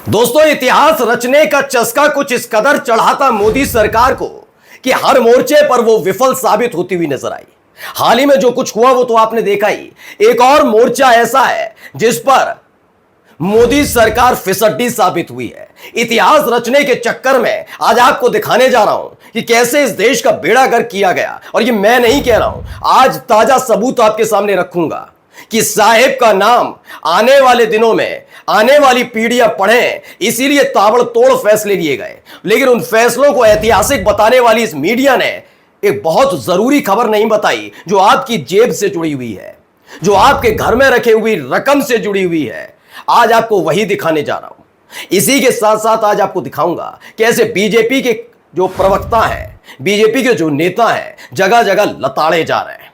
दोस्तों, इतिहास रचने का चस्का कुछ इस कदर चढ़ा था मोदी सरकार को कि हर मोर्चे पर वो विफल साबित होती हुई नजर आई। हाल ही में जो कुछ हुआ वो तो आपने देखा ही। एक और मोर्चा ऐसा है जिस पर मोदी सरकार फिसड्डी साबित हुई है। इतिहास रचने के चक्कर में आज आपको दिखाने जा रहा हूं कि कैसे इस देश का बेड़ा गर्क किया गया। और ये मैं नहीं कह रहा हूं, आज ताजा सबूत आपके सामने रखूंगा कि साहेब का नाम आने वाले दिनों में आने वाली पीढ़ियां पढ़ें, इसीलिए ताबड़तोड़ फैसले लिए गए। लेकिन उन फैसलों को ऐतिहासिक बताने वाली इस मीडिया ने एक बहुत जरूरी खबर नहीं बताई जो आपकी जेब से जुड़ी हुई है, जो आपके घर में रखे हुई रकम से जुड़ी हुई है। आज आपको वही दिखाने जा रहा हूं। इसी के साथ साथ आज आपको दिखाऊंगा कैसे बीजेपी के जो प्रवक्ता हैं, बीजेपी के जो नेता हैं, जगह जगह लताड़े जा रहे हैं।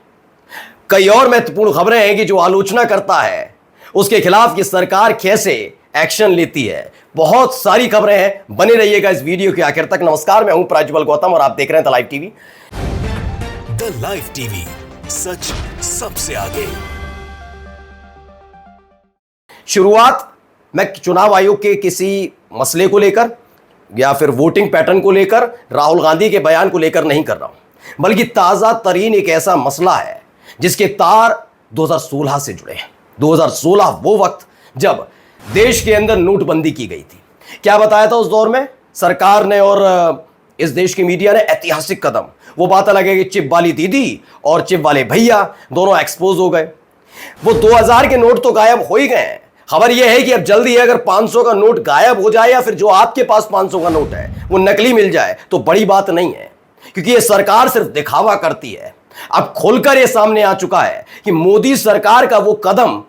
कई और महत्वपूर्ण खबरें हैं कि जो आलोचना करता है उसके खिलाफ ये सरकार कैसे एक्शन लेती है। बहुत सारी खबरें हैं, बने रहिएगा इस वीडियो के आखिर तक। नमस्कार, मैं हूं प्राज्वल गौतम और आप देख रहे हैं the live TV. The live TV, सच सबसे आगे। शुरुआत मैं चुनाव आयोग के किसी मसले को लेकर या फिर वोटिंग पैटर्न को लेकर, राहुल गांधी के बयान को लेकर नहीं कर रहा हूं, बल्कि ताजा तरीन एक ऐसा मसला है जिसके तार 2016 से जुड़े हैं। 2016 वो वक्त जब देश के अंदर नोटबंदी की गई थी। क्या बताया था उस दौर में सरकार ने और इस देश की मीडिया ने? ऐतिहासिक कदम। वो बात अलग है कि चिप वाली दीदी और चिप वाले भैया दोनों एक्सपोज हो गए। वो 2000 के नोट तो गायब हो ही गए हैं। खबर यह है कि अब जल्दी है, अगर 500 का नोट गायब हो जाए या फिर जो आपके पास 500 का नोट है वो नकली मिल जाए तो बड़ी बात नहीं है, क्योंकि ये सरकार सिर्फ दिखावा करती है। अब खुलकर यह सामने आ चुका है कि मोदी सरकार का वो कदम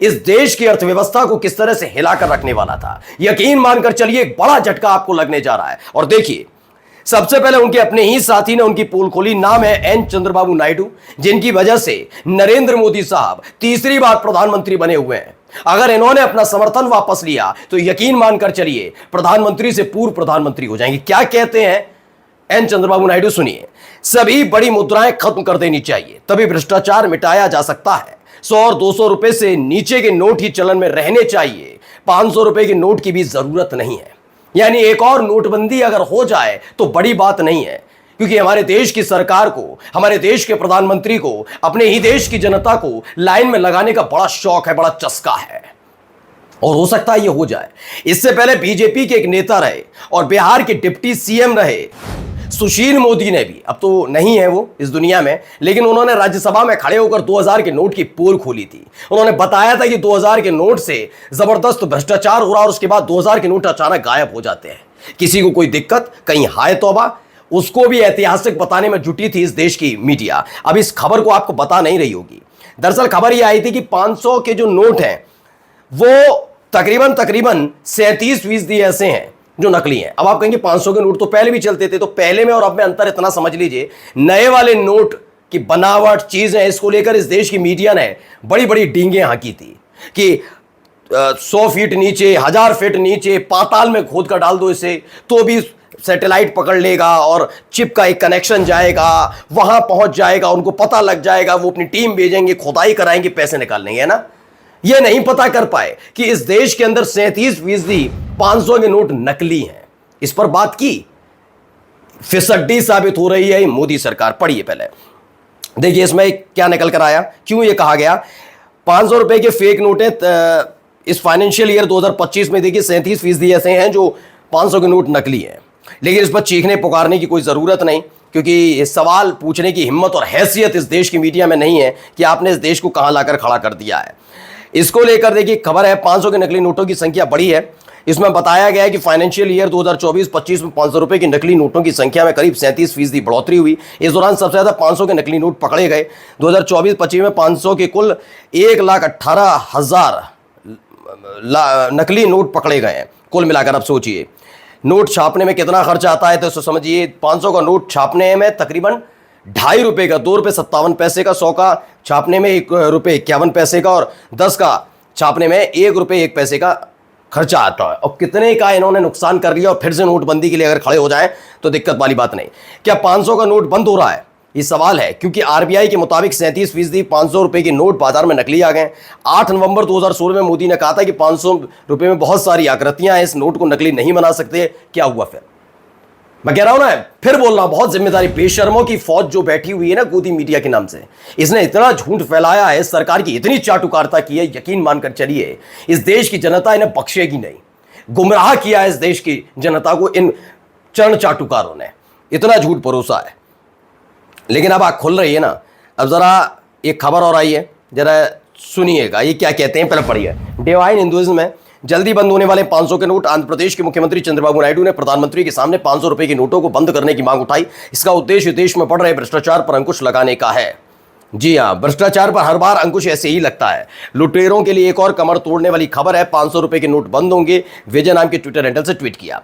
इस देश की अर्थव्यवस्था को किस तरह से हिलाकर रखने वाला था। यकीन मानकर चलिए, एक बड़ा झटका आपको लगने जा रहा है। और देखिए, सबसे पहले उनके अपने ही साथी ने उनकी पोल खोली। नाम है एन चंद्रबाबू नायडू, जिनकी वजह से नरेंद्र मोदी साहब तीसरी बार प्रधानमंत्री बने हुए हैं। अगर इन्होंने अपना समर्थन वापस लिया तो यकीन मानकर चलिए प्रधानमंत्री से पूर्व प्रधानमंत्री हो जाएंगे। क्या कहते हैं एन चंद्रबाबू नायडू, सुनिए। सभी बड़ी मुद्राएं खत्म कर देनी चाहिए, तभी भ्रष्टाचार मिटाया जा सकता है। 100 और 200 रुपए से नीचे के नोट ही चलन में रहने चाहिए। 500 रुपए के नोट की भी जरूरत नहीं है। यानी एक और नोटबंदी अगर हो जाए तो बड़ी बात नहीं है, क्योंकि हमारे देश की सरकार को, हमारे देश के प्रधानमंत्री को, अपने ही देश की जनता को लाइन में लगाने का बड़ा शौक है, बड़ा चस्का है। और हो सकता है ये हो जाए। इससे पहले बीजेपी के एक नेता रहे और बिहार के डिप्टी सीएम रहे सुशील मोदी ने भी, अब तो नहीं है वो इस दुनिया में, लेकिन उन्होंने राज्यसभा में खड़े होकर 2000 के नोट की पोल खोली थी। उन्होंने बताया था कि 2000 के नोट से जबरदस्त भ्रष्टाचार हो रहा और उसके बाद 2000 के नोट अचानक गायब हो जाते हैं। किसी को कोई दिक्कत, कहीं हाय तौबा। उसको भी ऐतिहासिक बताने में जुटी थी इस देश की मीडिया। अब इस खबर को आपको बता नहीं रही होगी। दरअसल खबर यह आई थी कि 500 के जो नोट हैं वो तकरीबन 37% ऐसे हैं जो नकली हैं। अब आप कहेंगे 500 के नोट तो पहले भी चलते थे, तो पहले में और अब में अंतर इतना समझ लीजिए। नए वाले नोट की बनावट चीजें, इसको लेकर इस देश की मीडिया ने बड़ी बड़ी डींगे हाँकी थी कि 100 फीट नीचे, 1000 फीट नीचे पाताल में खोद कर डाल दो इसे तो भी सैटेलाइट पकड़ लेगा और चिप का एक कनेक्शन जाएगा, वहां पहुंच जाएगा, उनको पता लग जाएगा, वो अपनी टीम भेजेंगे, खुदाई कराएंगे, पैसे निकाल लेंगे, है ना। ये नहीं पता कर पाए कि इस देश के अंदर 37% 500 के नोट नकली हैं। इस पर बात की, फिसड्डी साबित हो रही है मोदी सरकार। पढ़िए पहले, देखिए इसमें क्या निकल कर आया, क्यों ये कहा गया 500 रुपए के फेक नोट हैं। इस फाइनेंशियल ईयर 2025 में देखिए 37% ऐसे हैं जो 500 के नोट नकली हैं। लेकिन इस पर चीखने पुकारने की कोई जरूरत नहीं, क्योंकि सवाल पूछने की हिम्मत और हैसियत इस देश की मीडिया में नहीं है कि आपने इस देश को कहां लाकर खड़ा कर दिया है। इसको लेकर देखिए खबर है, 500 के नकली नोटों की संख्या बढ़ी है। इसमें बताया गया है कि फाइनेंशियल ईयर 2024-25 में 500 रुपए की नकली नोटों की संख्या में करीब 37% बढ़ोतरी हुई। इस दौरान सबसे ज्यादा 500 के नकली नोट पकड़े गए। 2024-25 में 500 के कुल 1,18,000 नकली नोट पकड़े गए हैं कुल मिलाकर। अब सोचिए नोट छापने में कितना खर्चा आता है, तो समझिए 500 का नोट छापने में तकरीबन ₹2.5 का, ₹2.57 का, 100 का छापने में ₹1.51 का और 10 का छापने में ₹1.01 का खर्चा आता है। और कितने का इन्होंने नुकसान कर लिया। और फिर से नोटबंदी के लिए अगर खड़े हो जाए तो दिक्कत वाली बात नहीं। क्या 500 का नोट बंद हो रहा है? ये सवाल है, क्योंकि आरबीआई के मुताबिक 37% 500 रुपए के नोट बाजार में नकली आ गए। 8 नवंबर 2016 में मोदी ने कहा था कि 500 रुपए में बहुत सारी आकृतियां हैं, इस नोट को नकली नहीं बना सकते। क्या हुआ फिर? मैं कह रहा हूं ना, फिर बोल रहा हूं, बहुत जिम्मेदारी, बेशर्मों की फौज जो बैठी हुई है ना गोदी मीडिया के नाम से, इसने इतना झूठ फैलाया है, सरकार की इतनी चाटुकारिता की है, यकीन मानकर चलिए इस देश की जनता इन्हें बख्शेगी नहीं। गुमराह किया है इस देश की जनता को इन चरण चाटुकारों ने, इतना झूठ परोसा है। लेकिन अब आंख खुल रही है ना। अब जरा एक खबर और आई है, जरा सुनिएगा ये क्या कहते हैं, पहले पढ़िए। डिवाइन हिंदुइज्म में जल्दी बंद होने वाले 500 के नोट। आंध्र प्रदेश के मुख्यमंत्री चंद्रबाबू नायडू ने प्रधानमंत्री के सामने 500 रुपए के नोटों को बंद करने की मांग उठाई। इसका उद्देश्य देश में बढ़ रहे भ्रष्टाचार पर अंकुश लगाने का है। जी हां, भ्रष्टाचार पर हर बार अंकुश ऐसे ही लगता है। लुटेरों के लिए एक और कमर तोड़ने वाली खबर है, 500 रुपए के नोट बंद होंगे, विजय नाम के ट्विटर हैंडल से ट्वीट किया।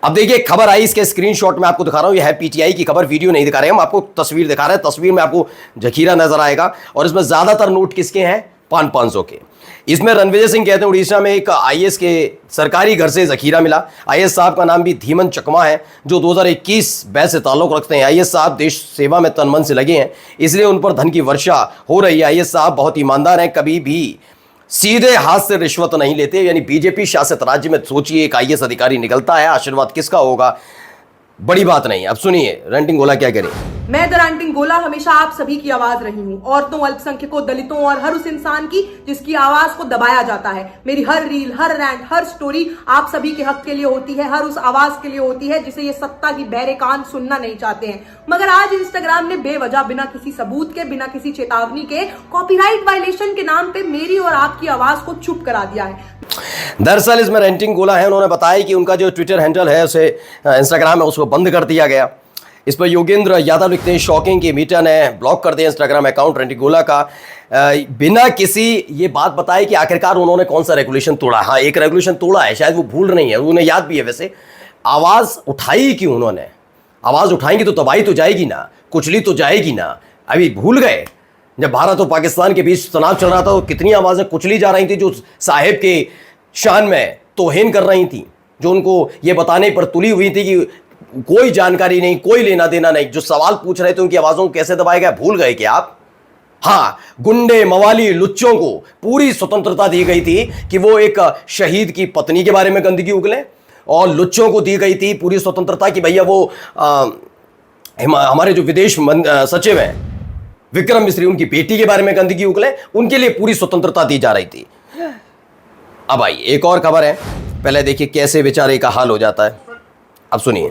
अब देखिए खबर आई, इसके स्क्रीनशॉट में आपको दिखा रहा हूं, यह है पीटीआई की खबर, वीडियो नहीं दिखा रहे हम आपको, तस्वीर दिखा रहे हैं। तस्वीर में आपको जखीरा नजर आएगा और इसमें ज्यादातर नोट किसके हैं? 500 के। इसमें रणविजय सिंह कहते हैं उड़ीसा में एक आईएएस के सरकारी घर से जखीरा मिला। आईएएस साहब का नाम भी धीमन चकमा है, जो 2021 बैच से ताल्लुक रखते हैं। आईएएस साहब देश सेवा में तन मन से लगे हैं, इसलिए उन पर धन की वर्षा हो रही है। आईएएस साहब बहुत ईमानदार हैं, कभी भी सीधे हाथ से रिश्वत नहीं लेते। यानी बीजेपी शासित राज्य में सोचिए एक आईएएस अधिकारी निकलता है, आशीर्वाद किसका होगा? बड़ी बात नहीं। अब सुनिए रणटिंग गोला क्या करें। मैं द रणटिंग गोला हमेशा आप सभी की आवाज रही हूँ, औरतों, अल्पसंख्यकों, दलितों और हर उस इंसान की जिसकी आवाज को दबाया जाता है। मेरी हर रील, हर रैंट, हर स्टोरी आप सभी के हक के लिए होती है, हर उस आवाज के लिए होती है जिसे ये सत्ता की बहरे कान सुनना नहीं चाहते हैं। मगर आज इंस्टाग्राम ने बेवजह, बिना किसी सबूत के, बिना किसी चेतावनी के, कॉपीराइट वायलेशन के नाम पे मेरी और आपकी आवाज को चुप करा दिया है। दरअसल इसमें रेंटिंग गोला है, उन्होंने बताया कि उनका जो ट्विटर हैंडल है उसे इंस्टाग्राम है उसको बंद कर दिया गया। इस पर योगेंद्र यादव लिखते हैं शॉकिंग कि मीटा ने ब्लॉक कर दिया इंस्टाग्राम अकाउंट रेंटिंग गोला का, बिना किसी ये बात बताए कि आखिरकार उन्होंने कौन सा रेगुलेशन तोड़ा। हाँ, एक रेगुलेशन तोड़ा है, शायद वो भूल नहीं है, उन्हें याद भी है। वैसे आवाज़ उठाई क्यों उन्होंने? आवाज़ उठाएंगी तो तबाही तो जाएगी ना, कुचली तो जाएगी ना। अभी भूल गए जब भारत और पाकिस्तान के बीच तनाव चल रहा था तो कितनी आवाज़ें कुचली जा रही थी, जो साहिब के शान में तौहीन कर रही थी, जो उनको ये बताने पर तुली हुई थी कि कोई जानकारी नहीं, कोई लेना देना नहीं। जो सवाल पूछ रहे थे उनकी आवाज़ों को कैसे दबाया गया, भूल गए क्या आप? हाँ, गुंडे, मवाली, लुच्चों को पूरी स्वतंत्रता दी गई थी कि वो एक शहीद की पत्नी के बारे में गंदगी उगले, और लुच्चों को दी गई थी पूरी स्वतंत्रता कि भैया वो हमारे जो विदेश सचिव हैं विक्रम मिश्री, उनकी बेटी के बारे में गंदगी उगले, उनके लिए पूरी स्वतंत्रता दी जा रही थी। अब आई एक और खबर है, पहले देखिए कैसे बेचारे का हाल हो जाता है। अब सुनिए,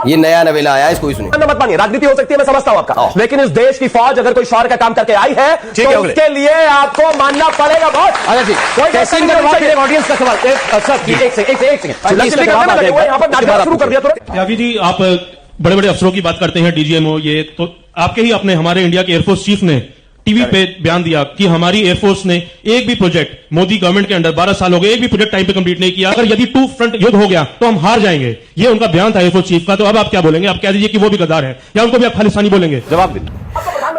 ये नया नवेला आया है, इसको ही सुनिए। मत मानिए, राजनीति हो सकती है, मैं समझता हूं आपका, लेकिन इस देश की फौज अगर कोई शौर्य का काम करके आई है तो उसके लिए आपको मानना पड़ेगा। बहुत ऑडियंस का सवाल, एक सेकंड शुरू कर दिया त्यागी जी, आप बड़े बड़े अफसरों की बात करते हैं, डीजीएमओ, ये तो आपके ही अपने हमारे इंडिया के एयरफोर्स चीफ ने टीवी पे बयान दिया कि हमारी एयरफोर्स ने एक भी प्रोजेक्ट मोदी गवर्नमेंट के अंडर 12 साल हो गए, एक भी प्रोजेक्ट टाइम पे कंप्लीट नहीं किया। अगर यदि टू फ्रंट युद्ध हो गया तो हम हार जाएंगे, ये उनका बयान था एयरफोर्स चीफ का। तो अब आप क्या बोलेंगे? आप कह दीजिए कि वो भी गद्दार है या उनको भी आप खालिस्तानी बोलेंगे? जवाब दीजिए।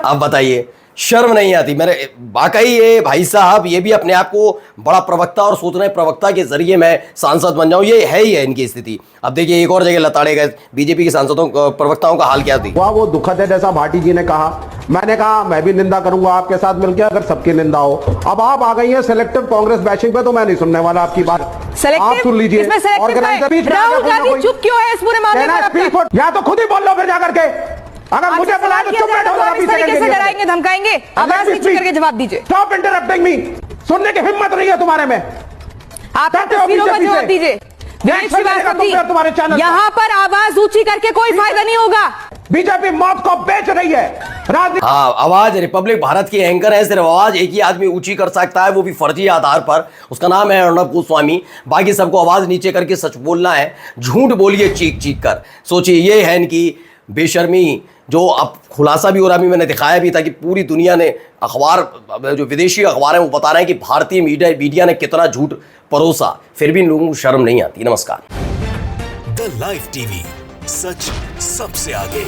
अब बताइए, शर्म नहीं आती? मेरे वाकई ये भाई साहब, ये भी अपने आप को बड़ा प्रवक्ता और सोच रहे हैं प्रवक्ता के जरिए मैं सांसद बन जाऊं, ये है ही है इनकी स्थिति। अब देखिए एक और जगह लताड़े गए बीजेपी के सांसदों प्रवक्ताओं का हाल क्या थी। वो दुखद है जैसा भाटी जी ने कहा, मैंने कहा मैं भी निंदा करूंगा आपके साथ मिलकर अगर सबकी निंदा हो। अब आप आ गई हैं सिलेक्टिव कांग्रेस बैशिंग पे, तो मैं नहीं सुनने वाला आपकी बात। आप सुन लीजिए, राहुल गांधी चुप क्यों है इस पूरे मामले में? या तो खुद ही बोल लो फिर जाकर के, अगर मुझे बुलाए तो चुप बैठो। कैसे डराएंगे, धमकाएंगे? आवाज नीचे करके जवाब दीजिए। स्टॉप इंटरप्टिंग मी, सुनने की हिम्मत नहीं है तुम्हारे में। आप तस्वीरों का जवाब दीजिए। तुम्हारे चैनल यहाँ पर आवाज ऊंची करके कोई फायदा नहीं होगा। बीजेपी मौत को बेच रही है। हाँ, आवाज रिपब्लिक भारत की एंकर है, सिर्फ आवाज एक ही आदमी ऊंची कर सकता है, वो भी फर्जी आधार पर। उसका नाम है अर्णब गोस्वामी। बाकी सबको आवाज नीचे करके सच बोलना है, झूठ बोलिए चीख चीख कर। सोचिए, ये है इनकी बेशर्मी, जो अब खुलासा भी हो रहा है, मैंने दिखाया भी था कि पूरी दुनिया ने, अखबार जो विदेशी अखबार हैं वो बता रहे हैं कि भारतीय मीडिया ने कितना झूठ परोसा, फिर भी इन लोगों को शर्म नहीं आती। नमस्कार। द लाइव टीवी, सच सबसे आगे।